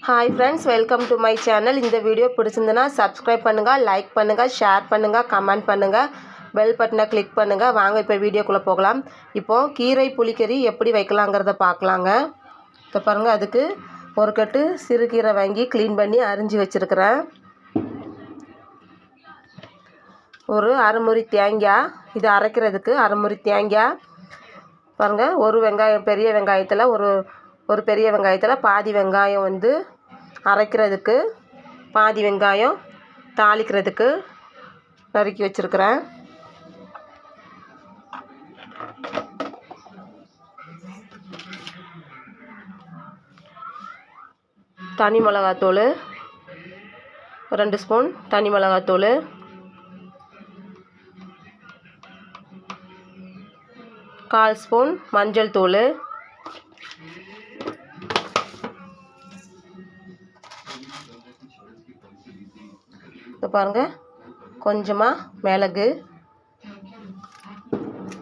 Hi friends welcome to my channel. இந்த video பிடிச்சிருந்தனா subscribe பண்ணுங்க, லைக் பண்ணுங்க, ஷேர் பண்ணுங்க, கமெண்ட் பண்ணுங்க, பெல் பட்டனை கிளிக் பண்ணுங்க। வாங்க இப்போ வீடியோக்குள்ள போகலாம்। இப்போ கீரை புளிக்கறி எப்படி வைக்கலாம்ங்கறத பார்க்கலாங்க। இப்போ பாருங்க, அதுக்கு ஒரு கட்டு சிறுகீரை வாங்கி க்ளீன் பண்ணி அரிஞ்சு வச்சிருக்கிறேன்। ஒரு அரைமுறி தேங்காய், இது அரைக்கிறதுக்கு அரைமுறி தேங்காய் பாருங்க। ஒரு வெங்காயம், பெரிய வெங்காயத்தில் ஒரு பெரிய வெங்காயத்தில் பாதி வெங்காயம் வந்து அரைக்கிறதுக்கு, பாதி வெங்காயம் தாளிக்கிறதுக்கு நறுக்கி வச்சுருக்கிறேன்। தனி மிளகாத்தூள் 2 ஸ்பூன், தனி மிளகாத்தூள், கால் ஸ்பூன் மஞ்சள் தூள், இப்போ பாருங்கள் கொஞ்சமாக மிளகு,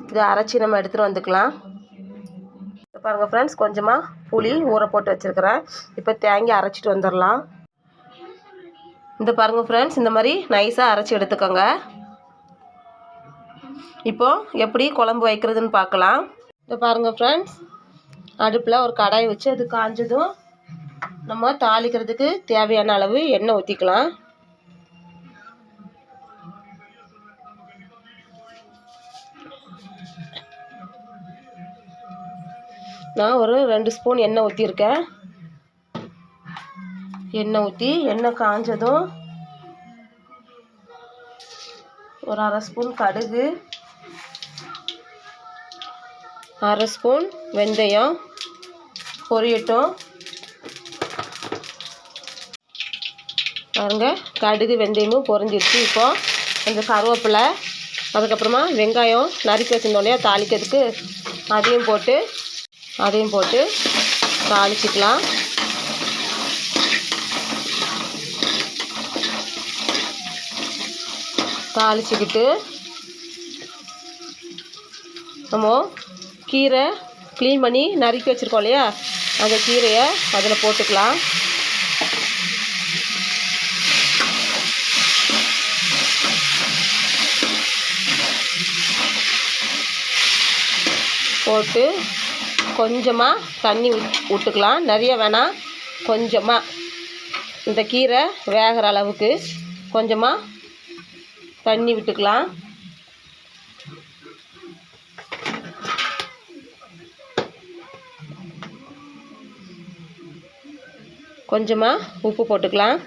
இதை அரைச்சி நம்ம எடுத்துகிட்டு வந்துக்கலாம்। இப்போ பாருங்கள் ஃப்ரெண்ட்ஸ், கொஞ்சமாக புளி ஊற போட்டு வச்சுருக்கிறேன்। இப்போ தேங்காய் அரைச்சிட்டு வந்துடலாம்। இந்த பாருங்கள் ஃப்ரெண்ட்ஸ், இந்த மாதிரி நைஸாக அரைச்சி எடுத்துக்கோங்க। இப்போது எப்படி குழம்பு வைக்கிறதுன்னு பார்க்கலாம்। இப்போ பாருங்கள் ஃப்ரெண்ட்ஸ், அடுப்பில் ஒரு கடாய் வச்சு அது காஞ்சதும் நம்ம தாளிக்கிறதுக்கு தேவையான அளவு எண்ணெய் ஊற்றிக்கலாம்। நான் ஒரு 2 ஸ்பூன் எண்ணெய் ஊற்றிருக்கேன்। எண்ணெய் ஊற்றி எண்ணெய் காஞ்சதும் ஒரு அரை ஸ்பூன் கடுகு, அரை ஸ்பூன் வெந்தயம் பொரியட்டும்। பாருங்க, கடுகு வெந்தயமும் பொரிஞ்சிருச்சு। இப்போ கொஞ்சம் கருவேப்பிலை, அதுக்கப்புறமா வெங்காயம் நறுக்கி வச்சுருந்தோம் இல்லையா தாளிக்கிறதுக்கு, அதையும் போட்டு தாளிச்சிக்கலாம்। தாளிச்சிக்கிட்டு நம்ம கீரை க்ளீன் பண்ணி நறுக்கி வச்சுருக்கோம் இல்லையா, அந்த கீரையை அதில் போட்டுக்கலாம்। போட்டு கொஞ்சமாக தண்ணி விட்டுக்கலாம், நிறைய வேணாம், கொஞ்சமாக இந்த கீரை வேகிற அளவுக்கு கொஞ்சமாக தண்ணி விட்டுக்கலாம்। கொஞ்சமாக உப்பு போட்டுக்கலாம்।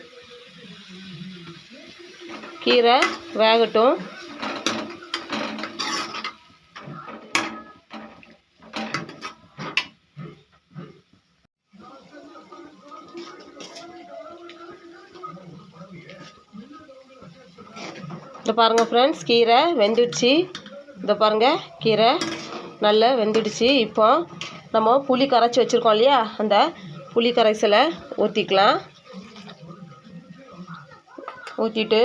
கீரை வேகட்டும்। இதை பாருங்கள் ஃப்ரெண்ட்ஸ், கீரை வெந்துடுச்சு। இதை பாருங்கள், கீரை நல்லா வெந்துடுச்சு। இப்போ நம்ம புளி கரைச்சி வச்சுருக்கோம் இல்லையா, அந்த புளி கரைசலை ஊற்றிக்கலாம்। ஊற்றிட்டு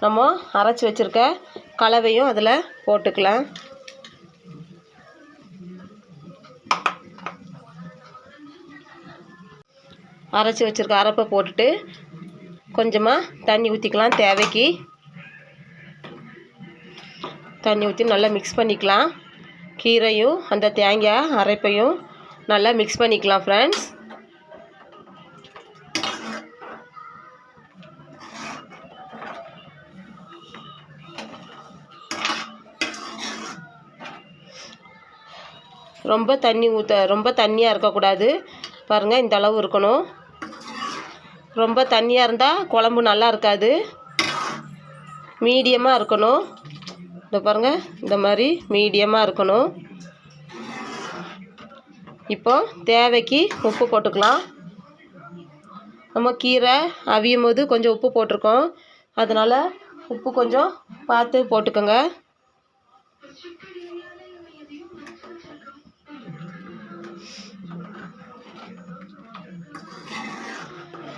நம்ம அரைச்சி வச்சுருக்க கலவையும் அதில் போட்டுக்கலாம்। அரைச்சி வச்சுருக்க அரைப்பை போட்டுட்டு கொஞ்சமாக தண்ணி ஊற்றிக்கலாம், தேவைக்கு தண்ணி ஊற்றி நல்லா மிக்ஸ் பண்ணிக்கலாம்। கீரையும் அந்த தேங்காய் அரைப்பையும் நல்லா மிக்ஸ் பண்ணிக்கலாம் ஃப்ரெண்ட்ஸ்। ரொம்ப தண்ணியாக இருக்கக்கூடாது பாருங்கள், இந்த அளவு இருக்கணும்। ரொம்ப தண்ணியாக இருந்தால் குழம்பு நல்லா இருக்காது, மீடியமாக இருக்கணும்। இந்த பாருங்கள், இந்த மாதிரி மீடியமாக இருக்கணும்। இப்போ தேவைக்கு உப்பு போட்டுக்கலாம்। நம்ம கீரை அவியும் போது கொஞ்சம் உப்பு போட்டிருக்கோம், அதனால் உப்பு கொஞ்சம் பார்த்து போட்டுக்கோங்க।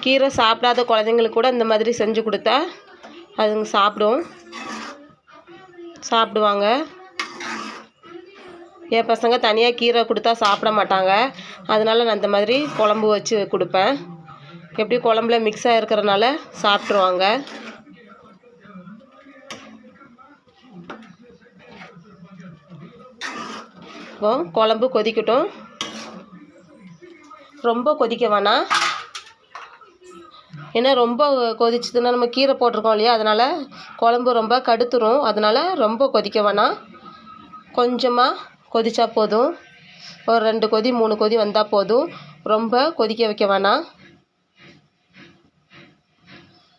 கீரை சாப்பிடாத குழந்தைங்களுக்கு கூட இந்த மாதிரி செஞ்சு கொடுத்தா அதுங்க சாப்பிடுவாங்க। என் பசங்க தனியாக கீரை கொடுத்தா சாப்பிட மாட்டாங்க, அதனால் நான் இந்த மாதிரி குழம்பு வச்சு கொடுப்பேன்। எப்படி குழம்புல மிக்ஸ் ஆகிருக்கிறனால சாப்பிட்ருவாங்க. இப்போ குழம்பு கொதிக்கட்டும். ரொம்ப கொதிக்க வேணாம், ஏன்னா ரொம்ப கொதிச்சதுன்னா நம்ம கீரை போட்டிருக்கோம் இல்லையா, அதனால் குழம்பு ரொம்ப கடுத்துரும். அதனால் ரொம்ப கொதிக்க வேணாம், கொஞ்சமாக கொதிச்சா போதும். ஒரு 2 கொதி 3 கொதி வந்தால் போதும், ரொம்ப கொதிக்க வைக்க வேணாம்.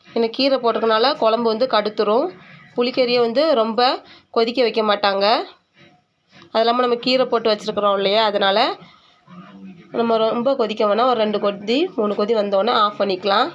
ஏன்னா கீரை போட்டிருக்கனால குழம்பு வந்து கடுத்துரும். புளிக்கறியை வந்து ரொம்ப கொதிக்க வைக்க மாட்டாங்க. அது இல்லாமல் நம்ம கீரை போட்டு வச்சுருக்குறோம் இல்லையா, அதனால் நம்ம ரொம்ப கொதிக்க வேணாம். ஒரு 2 கொதி 3 கொதி வந்தோடனே ஆஃப் பண்ணிக்கலாம்.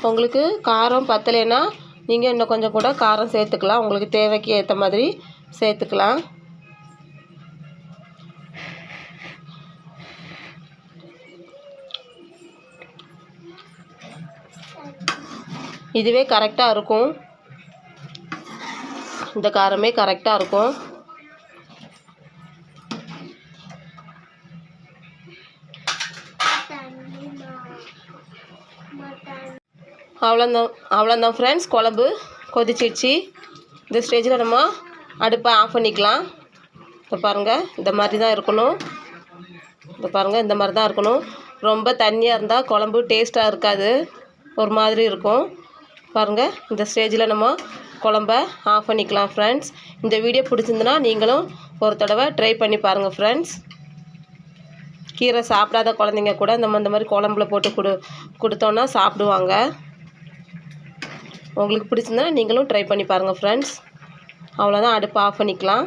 உங்களுக்கு காரம் பத்தலைன்னா நீங்கள் இன்னும் கொஞ்சம் கூட காரம் சேர்த்துக்கலாம். உங்களுக்கு தேவைக்கு ஏற்ற மாதிரி சேர்த்துக்கலாம். இதுவே கரெக்டாக இருக்கும், இந்த காரமே கரெக்டாக இருக்கும். அவ்வளோதான் ஃப்ரெண்ட்ஸ், குழம்பு கொதிச்சிடுச்சு. இந்த ஸ்டேஜில் நம்ம அடுப்பை ஆஃப் பண்ணிக்கலாம். இப்போ பாருங்கள், இந்த மாதிரி தான் இருக்கணும். இப்போ பாருங்கள், இந்த மாதிரி தான் இருக்கணும். ரொம்ப தண்ணியாக இருந்தால் குழம்பு டேஸ்ட்டாக இருக்காது, ஒரு மாதிரி இருக்கும். பாருங்கள், இந்த ஸ்டேஜில் நம்ம குழம்ப ஆஃப் பண்ணிக்கலாம் ஃப்ரெண்ட்ஸ். இந்த வீடியோ பிடிச்சிருந்துன்னா நீங்களும் ஒரு தடவை ட்ரை பண்ணி பாருங்கள் ஃப்ரெண்ட்ஸ். கீரை சாப்பிடாத குழந்தைங்க கூட இந்த மாதிரி குழம்புல போட்டு கொடுத்தோன்னா சாப்பிடுவாங்க. உங்களுக்கு பிடிச்சிருந்தா நீங்களும் ட்ரை பண்ணி பாருங்கள் ஃப்ரெண்ட்ஸ். அவ்வளோதான், அடுப்பு ஆஃப் பண்ணிக்கலாம்.